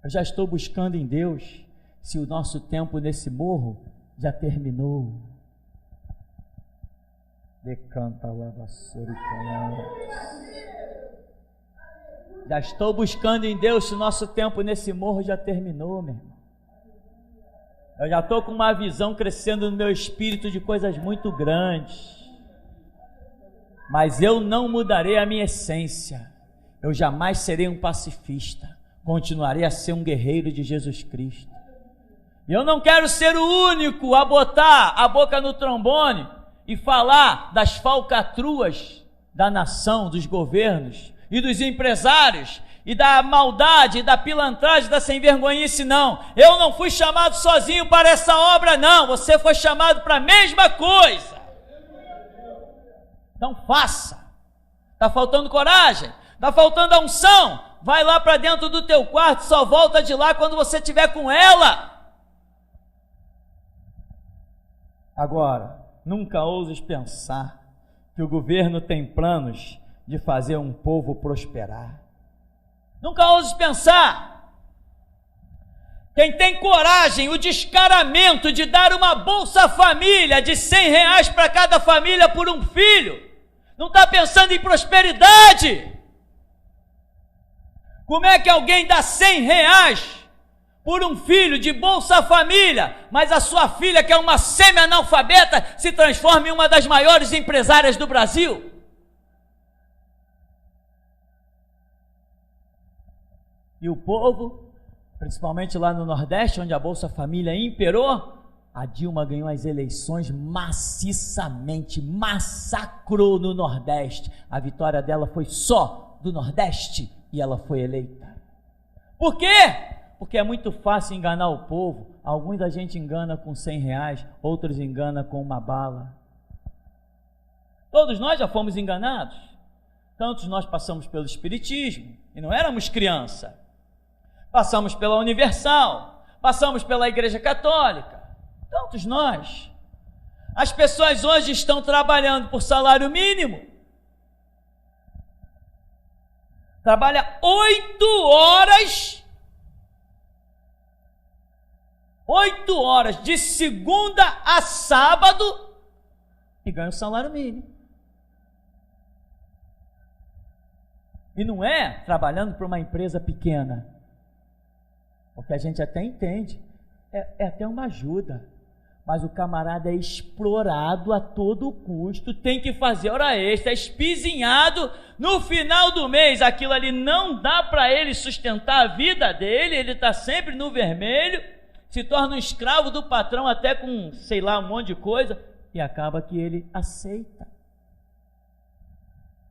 Eu já estou buscando em Deus se o nosso tempo nesse morro já terminou. Decanta lá, vassoura e já estou buscando em Deus se o nosso tempo nesse morro já terminou, meu irmão. Eu já estou com uma visão crescendo no meu espírito de coisas muito grandes. Mas eu não mudarei a minha essência. Eu jamais serei um pacifista. Continuarei a ser um guerreiro de Jesus Cristo. E eu não quero ser o único a botar a boca no trombone e falar das falcatruas da nação, dos governos e dos empresários, e da maldade, da pilantragem, da sem-vergonhice, não. Eu não fui chamado sozinho para essa obra, não. Você foi chamado para a mesma coisa. Então faça. Está faltando coragem? Está faltando a unção? Vai lá para dentro do teu quarto, só volta de lá quando você estiver com ela. Agora, nunca ouses pensar que o governo tem planos de fazer um povo prosperar. Nunca ouses pensar. Quem tem coragem, o descaramento de dar uma Bolsa Família de R$100 para cada família por um filho, não está pensando em prosperidade. Como é que alguém dá R$100 por um filho de Bolsa Família, mas a sua filha, que é uma semi-analfabeta, se transforma em uma das maiores empresárias do Brasil? E o povo, principalmente lá no Nordeste, onde a Bolsa Família imperou, a Dilma ganhou as eleições maciçamente, massacrou no Nordeste. A vitória dela foi só do Nordeste e ela foi eleita. Por quê? Porque é muito fácil enganar o povo. Alguns a gente engana com R$100, outros engana com uma bala. Todos nós já fomos enganados. Tantos nós passamos pelo Espiritismo e não éramos criança. Passamos pela Universal, passamos pela Igreja Católica, tantos nós. As pessoas hoje estão trabalhando por salário mínimo. Trabalha 8 horas de segunda a sábado e ganha o salário mínimo. E não é trabalhando para uma empresa pequena, porque a gente até entende, é até uma ajuda, mas o camarada é explorado a todo custo, tem que fazer hora extra, é espizinhado, no final do mês aquilo ali não dá para ele sustentar a vida dele, ele está sempre no vermelho, se torna um escravo do patrão até com, sei lá, um monte de coisa, e acaba que ele aceita,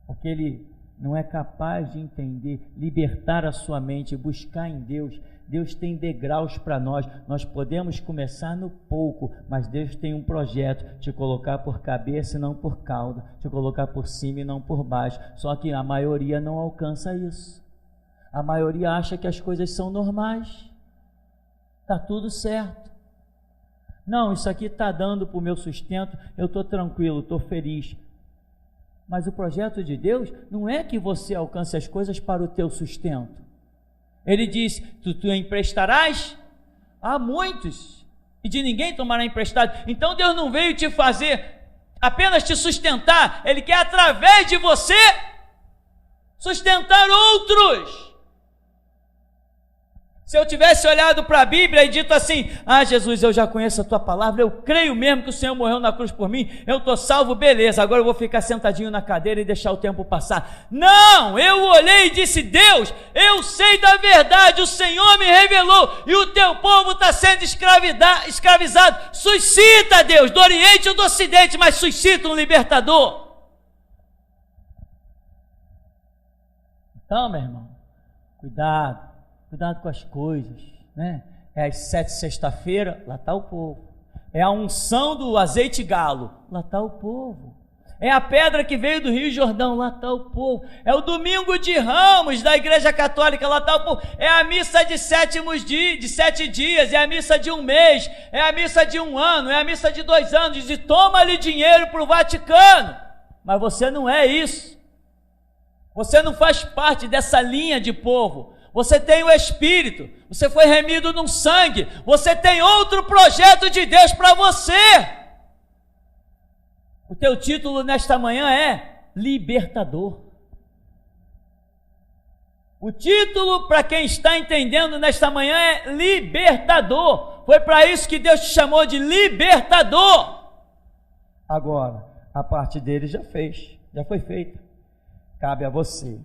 porque ele não é capaz de entender, libertar a sua mente, buscar em Deus. Deus tem degraus para nós, nós podemos começar no pouco, mas Deus tem um projeto, te colocar por cabeça e não por cauda, te colocar por cima e não por baixo, só que a maioria não alcança isso, a maioria acha que as coisas são normais, está tudo certo, não, isso aqui está dando para o meu sustento, eu estou tranquilo, estou feliz, mas o projeto de Deus não é que você alcance as coisas para o teu sustento. Ele diz, tu emprestarás a muitos, e de ninguém tomará emprestado. Então Deus não veio te fazer, apenas te sustentar, Ele quer através de você, sustentar outros. Se eu tivesse olhado para a Bíblia e dito assim, Jesus, eu já conheço a tua palavra, eu creio mesmo que o Senhor morreu na cruz por mim, eu estou salvo, beleza, agora eu vou ficar sentadinho na cadeira e deixar o tempo passar. Não, eu olhei e disse, Deus, eu sei da verdade, o Senhor me revelou, e o teu povo está sendo escravizado, suscita, Deus, do Oriente ou do Ocidente, mas suscita um libertador. Então, meu irmão, cuidado com as coisas, né? É às 7 sexta-feira, lá está o povo. É a unção do azeite galo, lá está o povo. É a pedra que veio do Rio Jordão, lá está o povo. É o domingo de Ramos da Igreja Católica, lá está o povo. É a missa de 7 dias, é a missa de um mês, é a missa de 1 ano, é a missa de 2 anos, e toma-lhe dinheiro para o Vaticano. mas você não é isso. Você não faz parte dessa linha de povo. Você tem o Espírito, você foi remido no sangue, você tem outro projeto de Deus para você. O teu título nesta manhã é libertador. O título, para quem está entendendo nesta manhã, é libertador. Foi para isso que Deus te chamou de libertador. Agora, a parte dele já foi feita. Cabe a você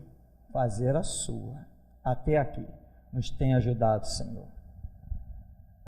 fazer a sua. Até aqui. Nos tem ajudado, Senhor.